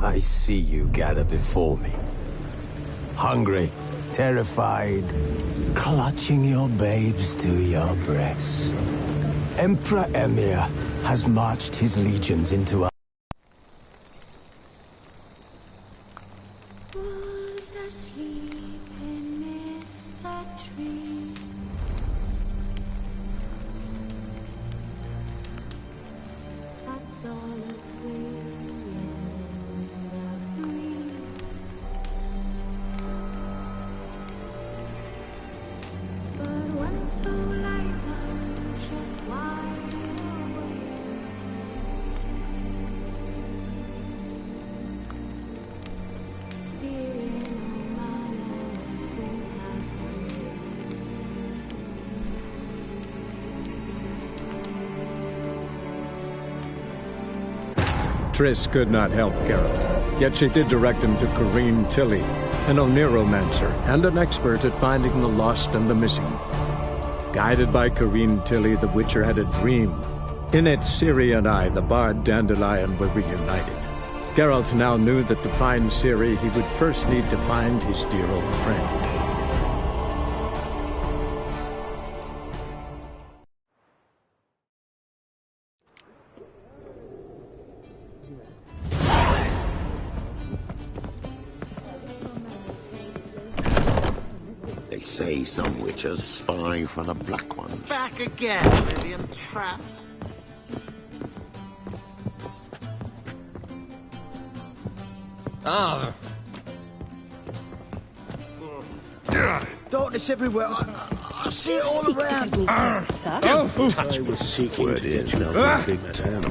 I see you gather before me. Hungry, terrified, clutching your babes to your breast. Emperor Emir has marched his legions into our... Triss could not help Geralt, yet she did direct him to Corrine Tilly, an Oniromancer and an expert at finding the lost and the missing. Guided by Corrine Tilly, the Witcher had a dream. In it, Ciri and I, the bard Dandelion, were reunited. Geralt now knew that to find Ciri, he would first need to find his dear old friend. They say some witchers spy for the Black Ones. Back again, Vivian Trap. Ah. Darkness everywhere. I see it all around. I was seeking to get you a big town.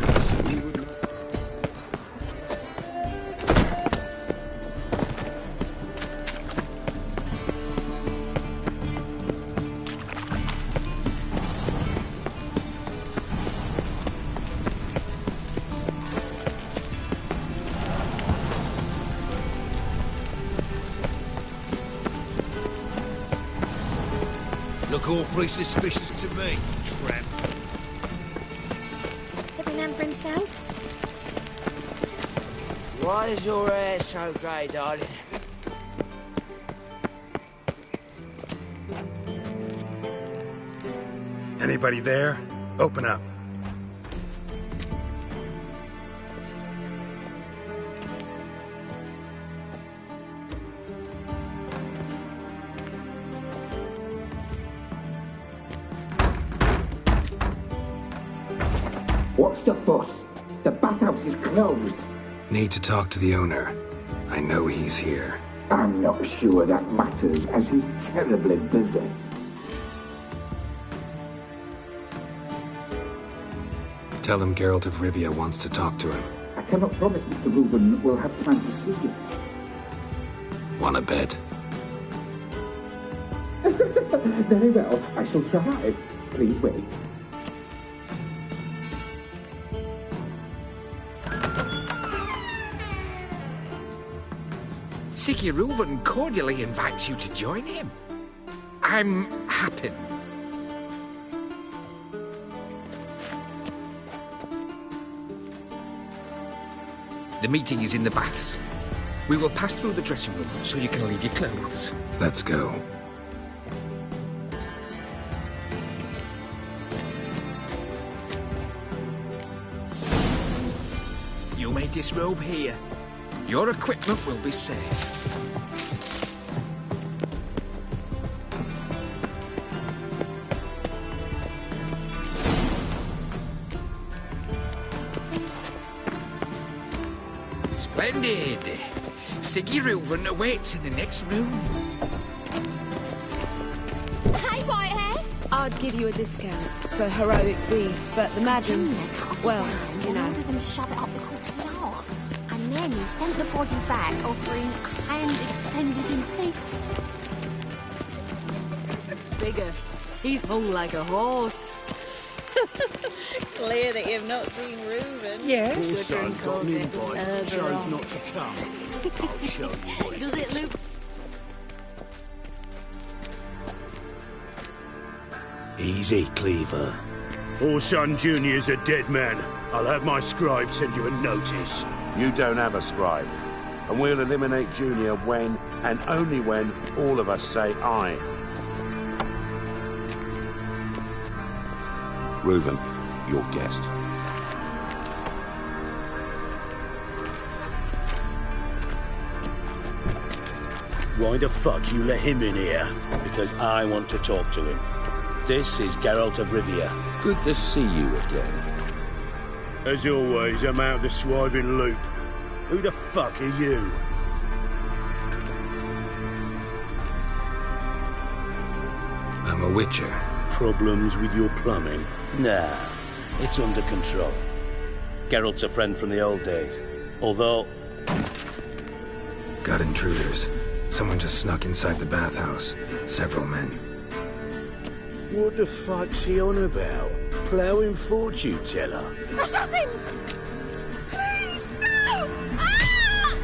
Look awfully suspicious to me, tramp. Every man for himself? Why is your hair so grey, darling? Anybody there? Open up. What's the fuss? The bathhouse is closed. Need to talk to the owner. I know he's here. I'm not sure that matters, as he's terribly busy. Tell him Geralt of Rivia wants to talk to him. I cannot promise Mr. Reuben will have time to see you. Want a bed? Very well, I shall try. Please wait. Siggy Reuven cordially invites you to join him. I'm happy. The meeting is in the baths. We will pass through the dressing room so you can leave your clothes. Let's go. You may disrobe here. Your equipment will be safe. Splendid! Siggy Reuven awaits in the next room. Hey, Whitehair! I'd give you a discount for heroic deeds, but imagine, well, you know. I ordered them to shove it up the corpse's arse. And then he sent the body back, offering a hand extended in peace. Bigger. He's hung like a horse. Clear that you've not seen Reuben. Yes. Good drink calls it. Chose not to come. I'll show you what Does it look... Easy, Cleaver. Orson Jr.'s a dead man. I'll have my scribe send you a notice. You don't have a scribe. And we'll eliminate Junior when, and only when, all of us say aye. Reuven, your guest. Why the fuck you let him in here? Because I want to talk to him. This is Geralt of Rivia. Good to see you again. As always, I'm out the swiving loop. Who the fuck are you? I'm a witcher. Problems with your plumbing? Nah, it's under control. Geralt's a friend from the old days. Although... Got intruders. Someone just snuck inside the bathhouse. Several men. What the fuck's he on about? Ploughing fortune teller? Assassins! Please, no! Ah!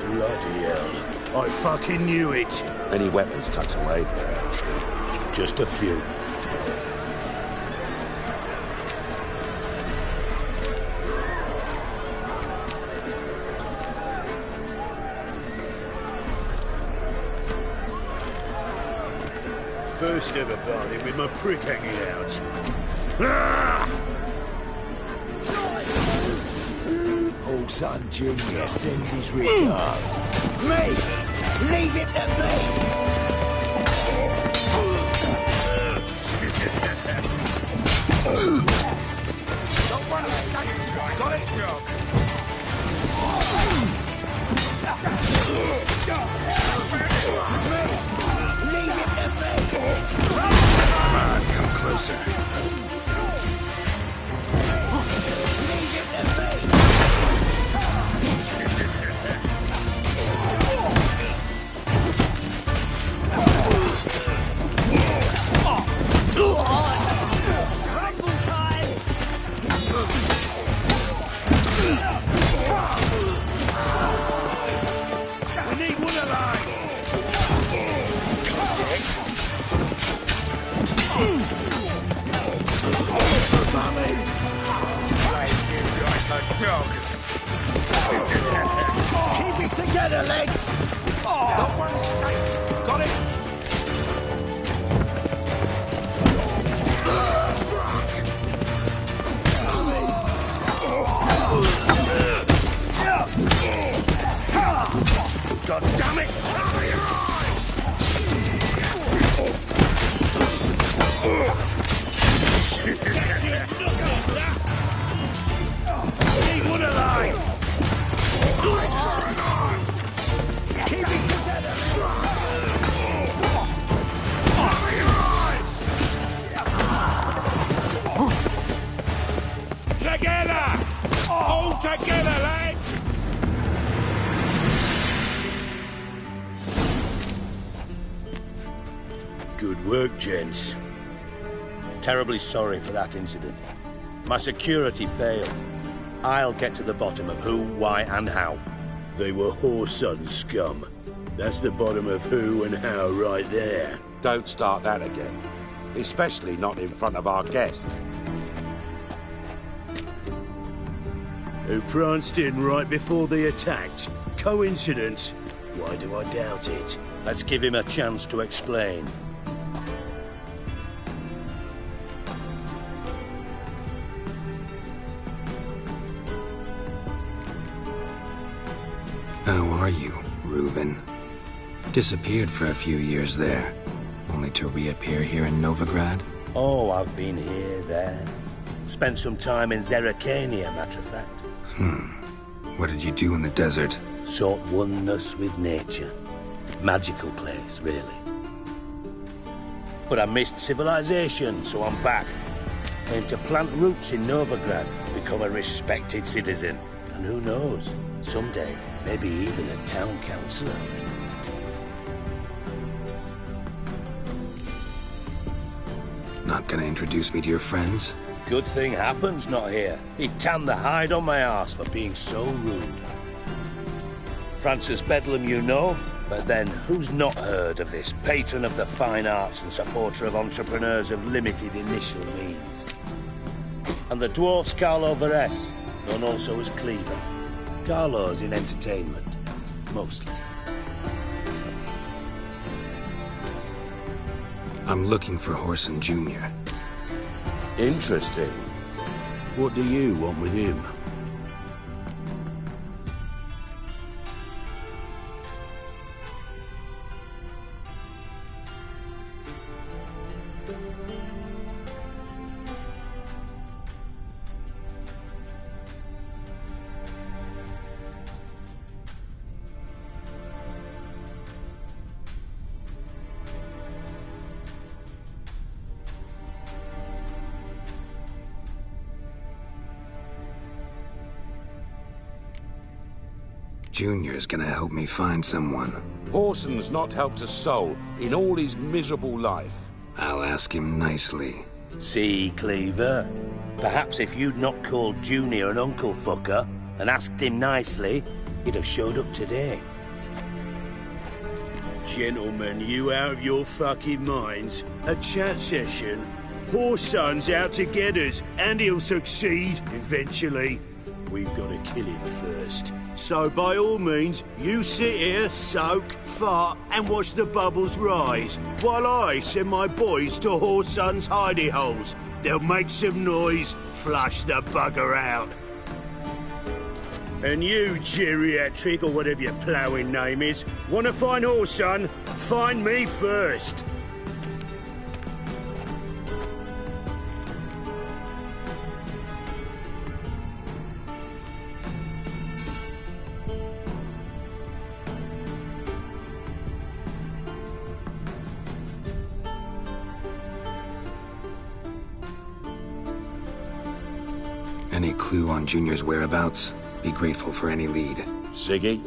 Bloody hell. I fucking knew it. Any weapons tucked away? Just a few. First ever party with my prick hanging out. Ah! Old son Junior sends his regards. Me! Leave it to me! Got it, Joe! Leave it to me! Come on, come closer. Leave it to me! Keep it together, legs! Got one straight. Got it? God damn it! Cover your eyes! Leave one alive! Keep it together! Cover your eyes! Together! All together, lads! Good work, gents. Terribly sorry for that incident. My security failed. I'll get to the bottom of who, why, and how. They were whoreson scum. That's the bottom of who and how right there. Don't start that again. Especially not in front of our guest. Who pranced in right before they attacked. Coincidence? Why do I doubt it? Let's give him a chance to explain. How are you, Reuven? Disappeared for a few years there, only to reappear here in Novigrad? Oh, I've been here, there. Spent some time in Zerrikania, matter of fact. What did you do in the desert? Sought oneness with nature. Magical place, really. But I missed civilization, so I'm back. Aim to plant roots in Novigrad, become a respected citizen. And who knows, someday, maybe even a town councillor. Not gonna introduce me to your friends? Good thing Happen's not here. He'd tan the hide on my arse for being so rude. Francis Bedlam you know, but then who's not heard of this patron of the fine arts and supporter of entrepreneurs of limited initial means? And the dwarf Carlo Veres, known also as Cleaver. Carlo's in entertainment, mostly. I'm looking for Horson Jr. Interesting. What do you want with him? Junior's gonna help me find someone. Horson's not helped a soul in all his miserable life. I'll ask him nicely. See, Cleaver? Perhaps if you'd not called Junior an uncle fucker and asked him nicely, he'd have showed up today. Gentlemen, you out of your fucking minds? A chat session? Horson's out to get us, and he'll succeed eventually. We've got to kill him first. So by all means, you sit here, soak, fart, and watch the bubbles rise, while I send my boys to Horson's hidey holes. They'll make some noise, flush the bugger out. And you, geriatric, or whatever your ploughing name is, want to find Horson? Find me first. Any clue on Junior's whereabouts? Be grateful for any lead. Siggy?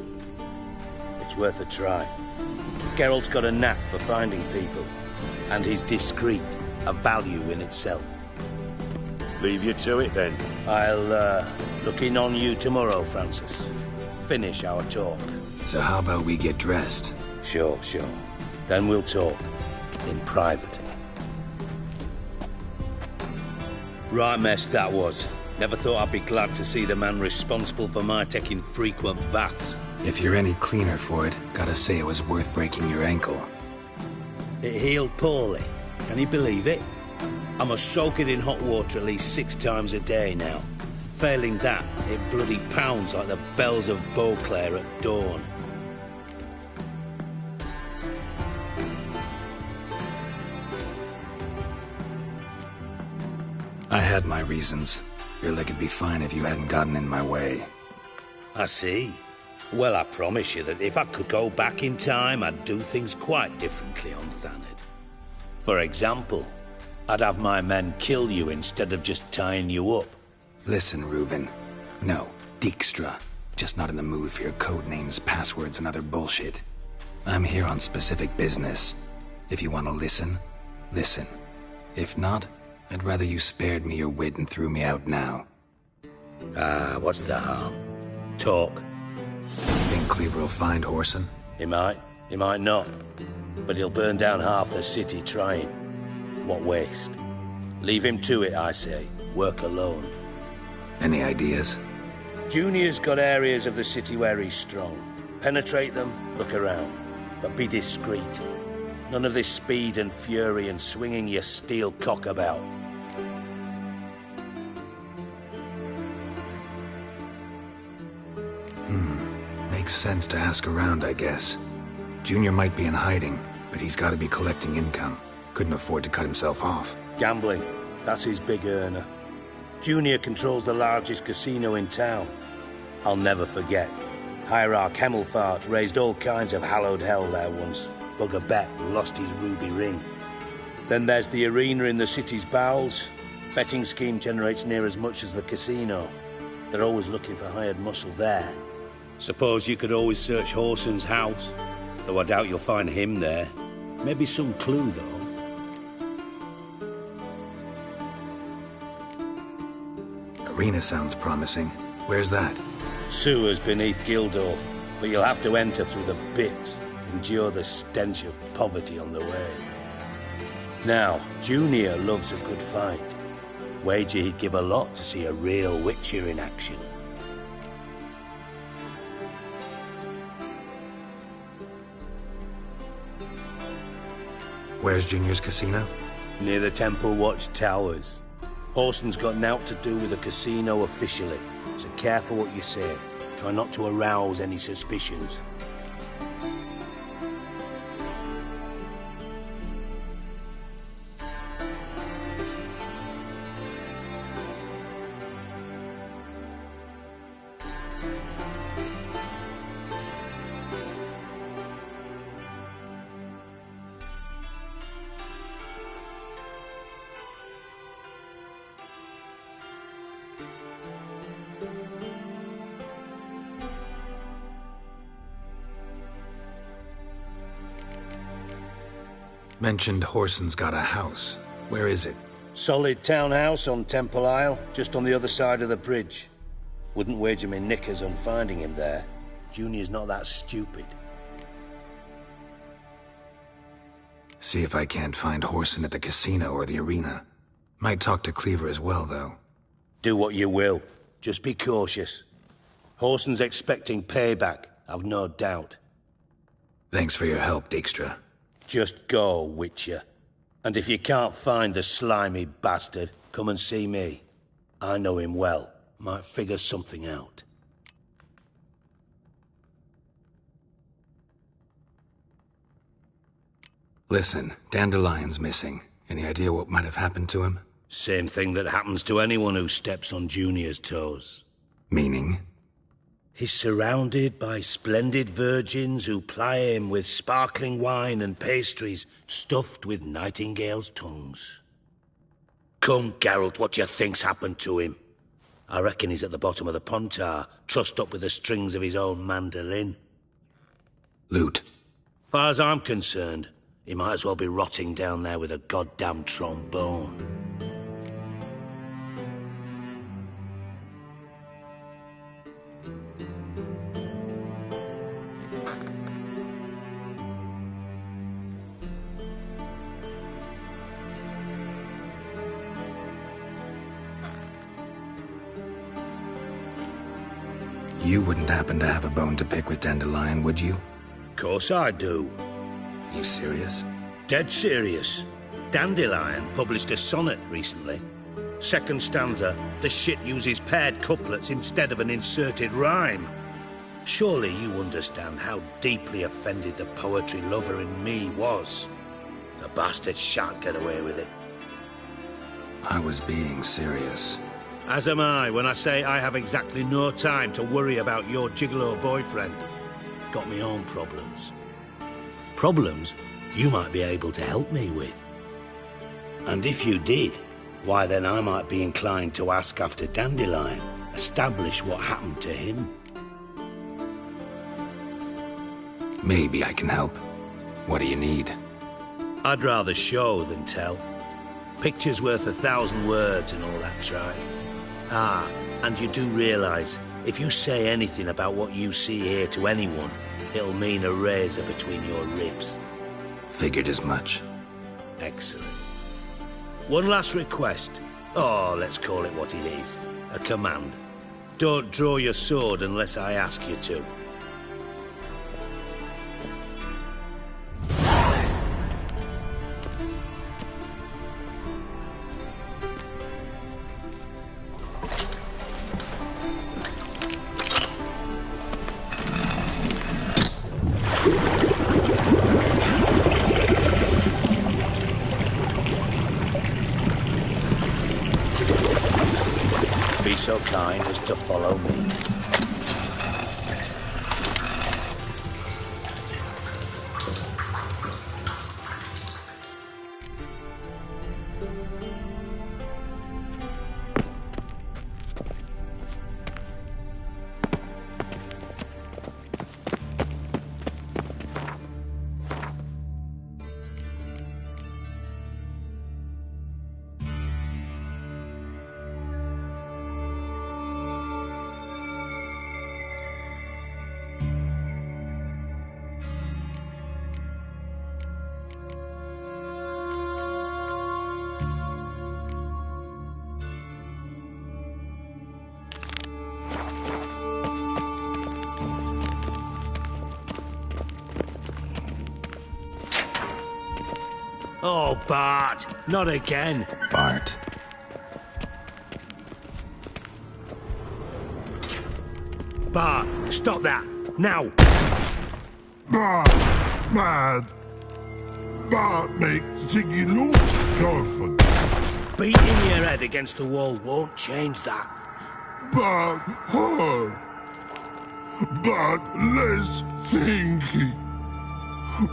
It's worth a try. Geralt's got a knack for finding people, and he's discreet, a value in itself. Leave you to it, then. I'll, look in on you tomorrow, Francis. Finish our talk. So how about we get dressed? Sure. Then we'll talk. In private. Right mess that was. Never thought I'd be glad to see the man responsible for my taking frequent baths. If you're any cleaner for it, gotta say it was worth breaking your ankle. It healed poorly. Can you believe it? I must soak it in hot water at least 6 times a day now. Failing that, it bloody pounds like the bells of Beauclair at dawn. I had my reasons. Your leg would be fine if you hadn't gotten in my way. I see. Well, I promise you that if I could go back in time, I'd do things quite differently on Thanedd. For example, I'd have my men kill you instead of just tying you up. Listen, Reuven. No, Dijkstra. Just not in the mood for your code names, passwords, and other bullshit. I'm here on specific business. If you want to listen, listen. If not, I'd rather you spared me your wit and threw me out now. What's the harm? Talk. Think Cleaver will find Horson? He might not. But he'll burn down half the city trying. What waste? Leave him to it, I say. Work alone. Any ideas? Junior's got areas of the city where he's strong. Penetrate them, look around. But be discreet. None of this speed and fury and swinging your steel cock about. Makes sense to ask around, I guess. Junior might be in hiding, but he's got to be collecting income. Couldn't afford to cut himself off. Gambling. That's his big earner. Junior controls the largest casino in town. I'll never forget. Hierarch Hemmelfart raised all kinds of hallowed hell there once. Bugger bet lost his ruby ring. Then there's the arena in the city's bowels. Betting scheme generates near as much as the casino. They're always looking for hired muscle there. Suppose you could always search Horson's house, though I doubt you'll find him there. Maybe some clue, though. Arena sounds promising. Where's that? Sewers beneath Gildorf, but you'll have to enter through the bits, endure the stench of poverty on the way. Now, Junior loves a good fight. Wager he'd give a lot to see a real Witcher in action. Where's Junior's casino? Near the Temple Watch Towers. Horson's got nought to do with the casino officially, so careful what you say. Try not to arouse any suspicions. Mentioned Horson's got a house. Where is it? Solid townhouse on Temple Isle, just on the other side of the bridge. Wouldn't wager me knickers on finding him there. Junior's not that stupid. See if I can't find Horson at the casino or the arena. Might talk to Cleaver as well, though. Do what you will. Just be cautious. Horson's expecting payback, I've no doubt. Thanks for your help, Dijkstra. Just go, Witcher. And if you can't find the slimy bastard, come and see me. I know him well. Might figure something out. Listen, Dandelion's missing. Any idea what might have happened to him? Same thing that happens to anyone who steps on Junior's toes. Meaning? He's surrounded by splendid virgins who ply him with sparkling wine and pastries stuffed with nightingales' tongues. Come, Geralt, what do you think's happened to him? I reckon he's at the bottom of the Pontar, trussed up with the strings of his own mandolin. Loot. Far as I'm concerned, he might as well be rotting down there with a goddamn trombone. You wouldn't happen to have a bone to pick with Dandelion, would you? Course I do. You serious? Dead serious. Dandelion published a sonnet recently. Second stanza, the shit uses paired couplets instead of an inserted rhyme. Surely you understand how deeply offended the poetry lover in me was. The bastard shan't get away with it. I was being serious. As am I when I say I have exactly no time to worry about your gigolo boyfriend. Got me own problems. Problems you might be able to help me with. And if you did, why then I might be inclined to ask after Dandelion, establish what happened to him. Maybe I can help. What do you need? I'd rather show than tell. Picture's worth 1,000 words and all that tripe. Ah, and you do realise, if you say anything about what you see here to anyone, it'll mean a razor between your ribs. Figured as much. Excellent. One last request. Oh, let's call it what it is. A command. Don't draw your sword unless I ask you to. So kind as to follow me. Oh, Bart, not again. Bart. Bart, stop that, now. Bart, mad. Bart makes Ziggy lose, Jorfan. Beating your head against the wall won't change that. Bart, hard. Bart, less thinky.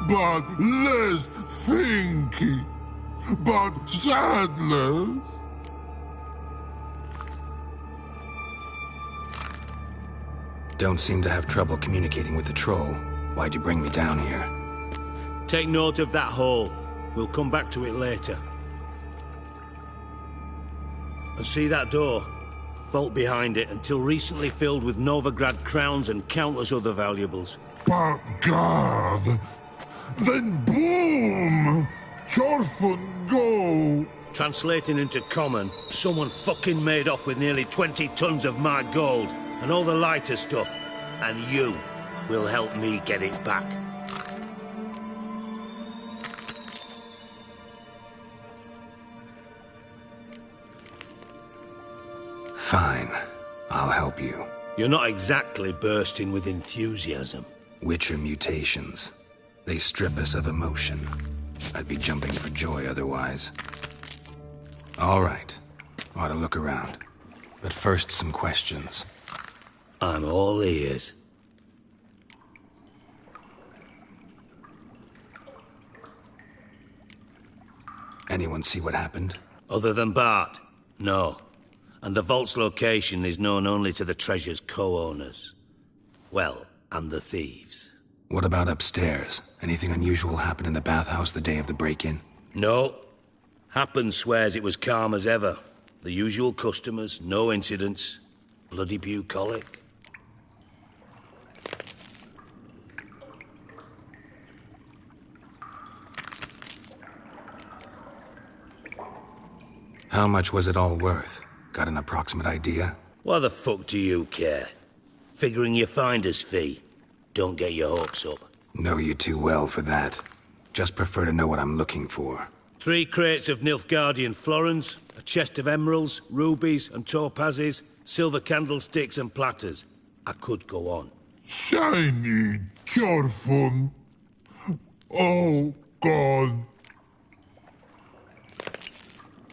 Bart, less thinky. Bart, sadless. Don't seem to have trouble communicating with the troll. Why'd you bring me down here? Take note of that hole. We'll come back to it later. And see that door? Vault behind it, until recently filled with Novigrad crowns and countless other valuables. But God, then boom! Jorfan, go! Translating into common, someone fucking made off with nearly 20 tons of my gold, and all the lighter stuff, and you will help me get it back. Fine. I'll help you. You're not exactly bursting with enthusiasm. Witcher mutations. They strip us of emotion. I'd be jumping for joy otherwise. All right. Ought to look around. But first, some questions. I'm all ears. Anyone see what happened? Other than Bart? No. And the vault's location is known only to the treasure's co-owners. Well, and the thieves. What about upstairs? Anything unusual happen in the bathhouse the day of the break-in? No. Happen swears it was calm as ever. The usual customers, no incidents. Bloody bucolic. How much was it all worth? Got an approximate idea? Why the fuck do you care? Figuring your finder's fee. Don't get your hopes up. Know you too well for that. Just prefer to know what I'm looking for. 3 crates of Nilfgaardian florins, a chest of emeralds, rubies and topazes, silver candlesticks and platters. I could go on. Shiny Jorfan. Oh, God.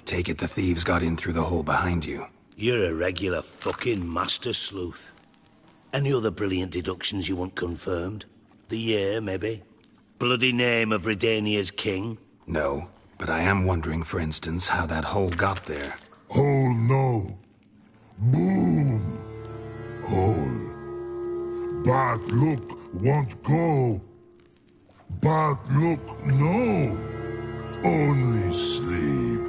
Take it the thieves got in through the hole behind you. You're a regular fucking master sleuth. Any other brilliant deductions you want confirmed? The year, maybe? Bloody name of Redania's king? No, but I am wondering, for instance, how that hole got there. Hole, no. Boom. Hole. Bad look, won't go. Bad look, no. Only sleep.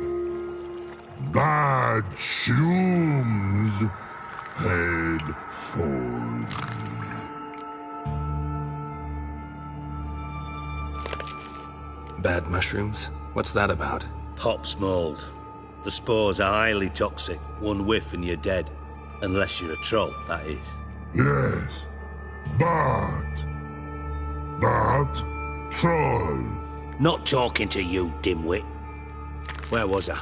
Bad shrooms. Head forward. Bad mushrooms? What's that about? Pop's mold. The spores are highly toxic. One whiff and you're dead. Unless you're a troll, that is. Yes. Bad. Bad troll. Not talking to you, dimwit. Where was I?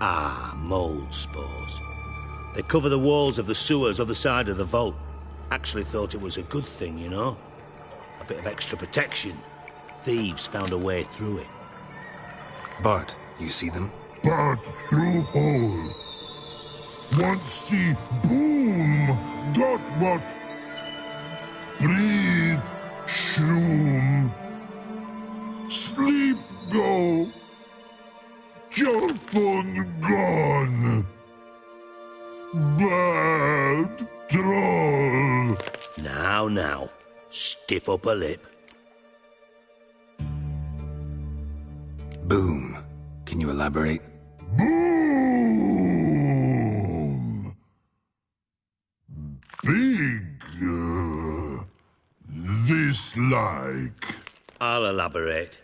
Ah, mold spores. They cover the walls of the sewers other side of the vault. Actually thought it was a good thing, you know? A bit of extra protection. Thieves found a way through it. Bart, you see them? Bart through hole. Want see boom. Got what? Breathe. Shroom. Sleep go. Jorfan gone. Bad troll. Now. Stiff up a lip. Boom. Can you elaborate? Boom. Big. This like. I'll elaborate.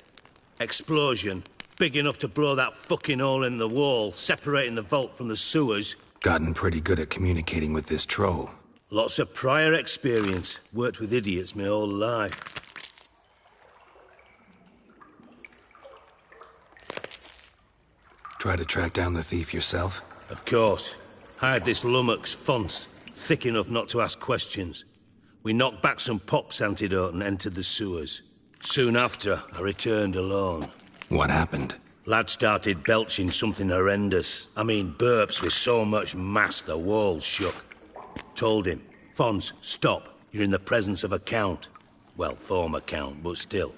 Explosion. Big enough to blow that fucking hole in the wall, separating the vault from the sewers. Gotten pretty good at communicating with this troll. Lots of prior experience. Worked with idiots my whole life. Try to track down the thief yourself? Of course. Hired this lummox, Fons, thick enough not to ask questions. We knocked back some pop's antidote and entered the sewers. Soon after, I returned alone. What happened? Lad started belching something horrendous. I mean, burps with so much mass the walls shook. Told him, Fons, stop. You're in the presence of a count. Well, former count, but still.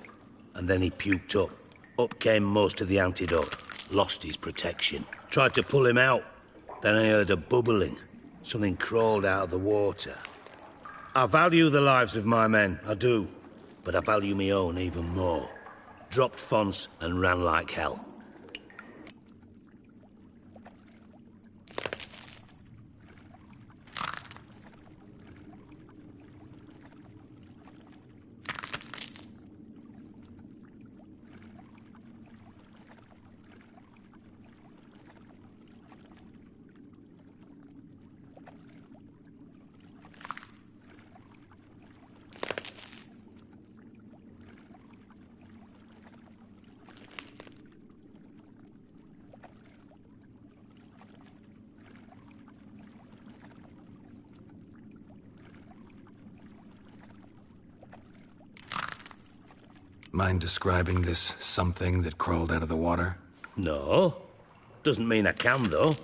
And then he puked up. Up came most of the antidote. Lost his protection. Tried to pull him out. Then I heard a bubbling. Something crawled out of the water. I value the lives of my men, I do. But I value my own even more. Dropped Fons and ran like hell. Mind describing this something that crawled out of the water? No. Doesn't mean I can, though.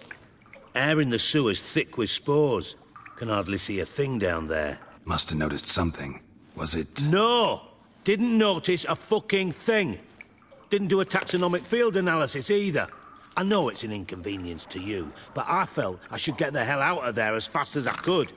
Air in the sewer's thick with spores. Can hardly see a thing down there. Must have noticed something. Was it... No! Didn't notice a fucking thing. Didn't do a taxonomic field analysis either. I know it's an inconvenience to you, but I felt I should get the hell out of there as fast as I could.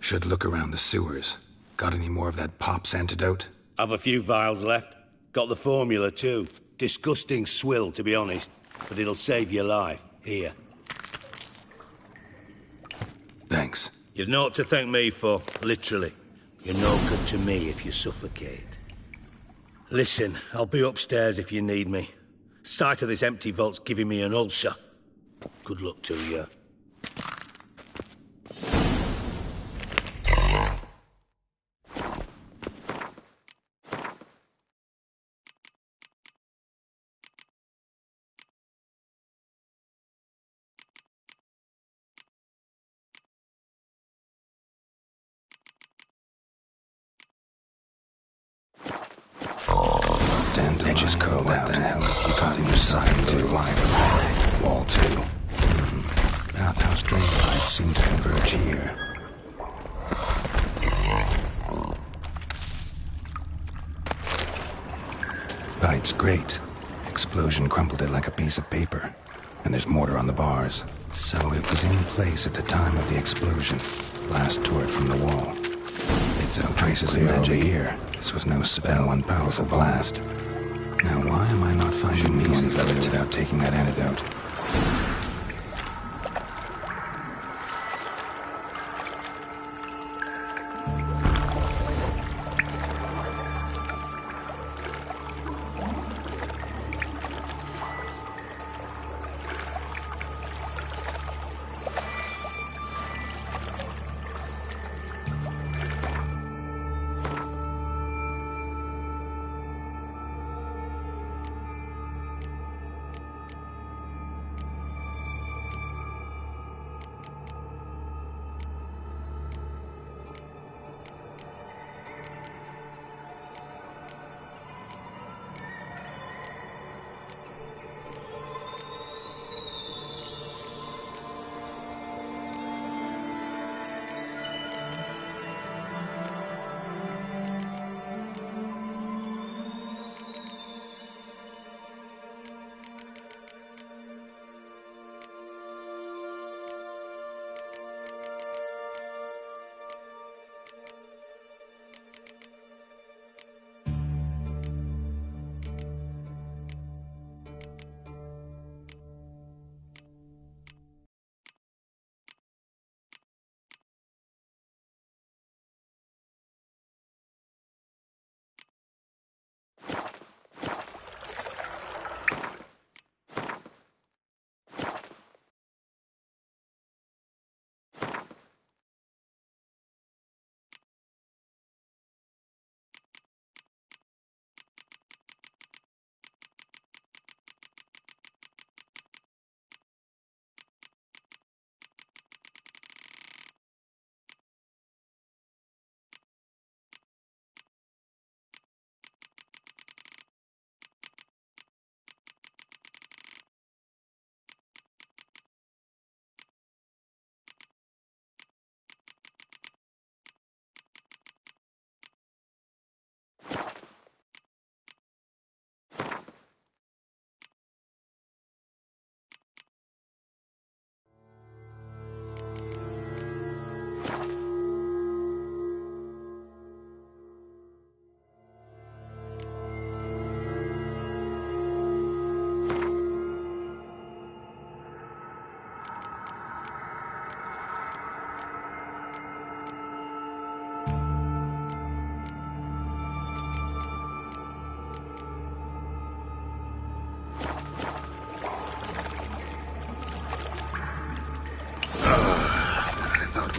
Should look around the sewers. Got any more of that pop's antidote? Have a few vials left. Got the formula too. Disgusting swill, to be honest. But it'll save your life. Here. Thanks. You've naught to thank me for, literally. You're no good to me if you suffocate. Listen, I'll be upstairs if you need me. Sight of this empty vault's giving me an ulcer. Good luck to you. Edges curled out. What the hell? You got your side to line wall two. Outhouse drain pipes seem to converge here. Pipe's great. Explosion crumpled it like a piece of paper. And there's mortar on the bars. So it was in place at the time of the explosion. Blast tore it from the wall. It's no traces of magic here. This was no spell, one powerful blast. Now, why am I not finding pieces of it without taking that antidote?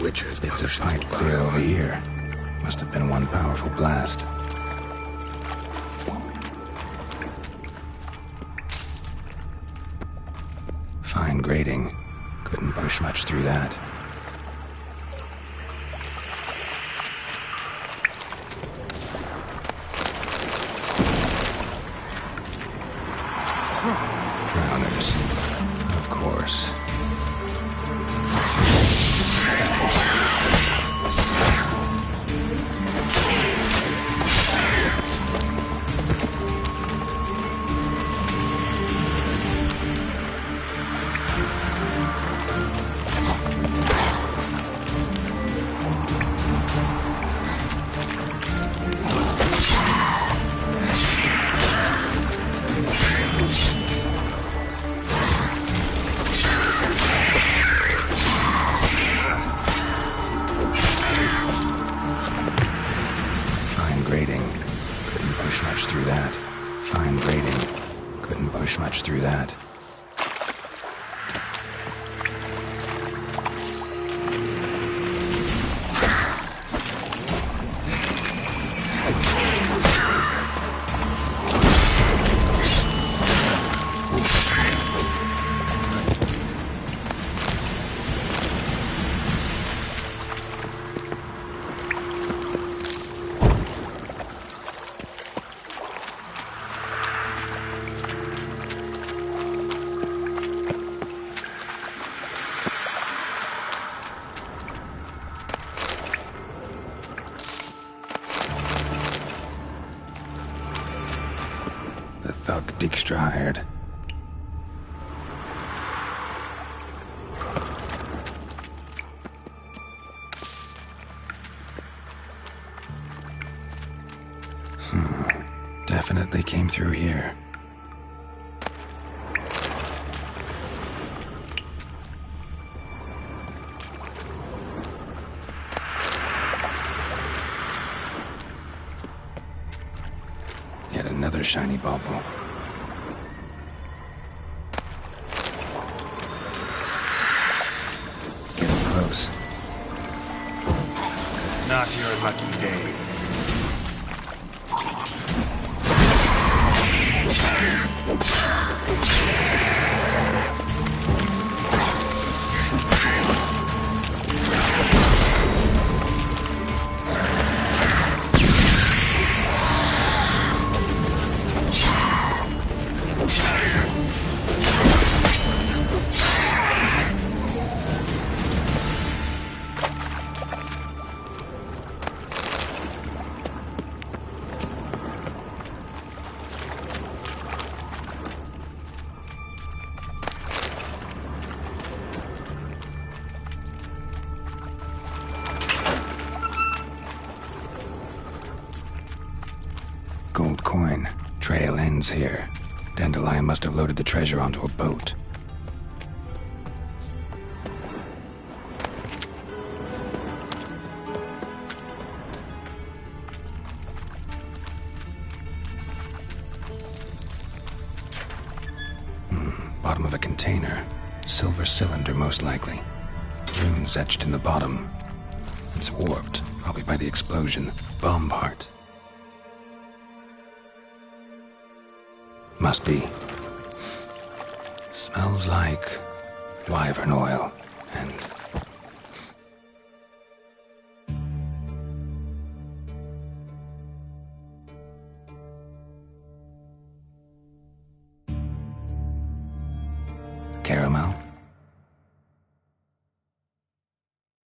switchers It's a potions pipe will clear fire over on. here. Must have been one powerful blast. Fine grating. Couldn't push much through that. Drowners. Of course. Through that. Fine grating. Couldn't push much through that. Dijkstra hired. Definitely came through here. Yet another shiny bauble. Close. Not your lucky day. Gold coin. Trail ends here. Dandelion must have loaded the treasure onto a boat. Bottom of a container. Silver cylinder, most likely. Runes etched in the bottom. It's warped, probably by the explosion. Bomb part. Must be. Smells like wyvern oil and... caramel.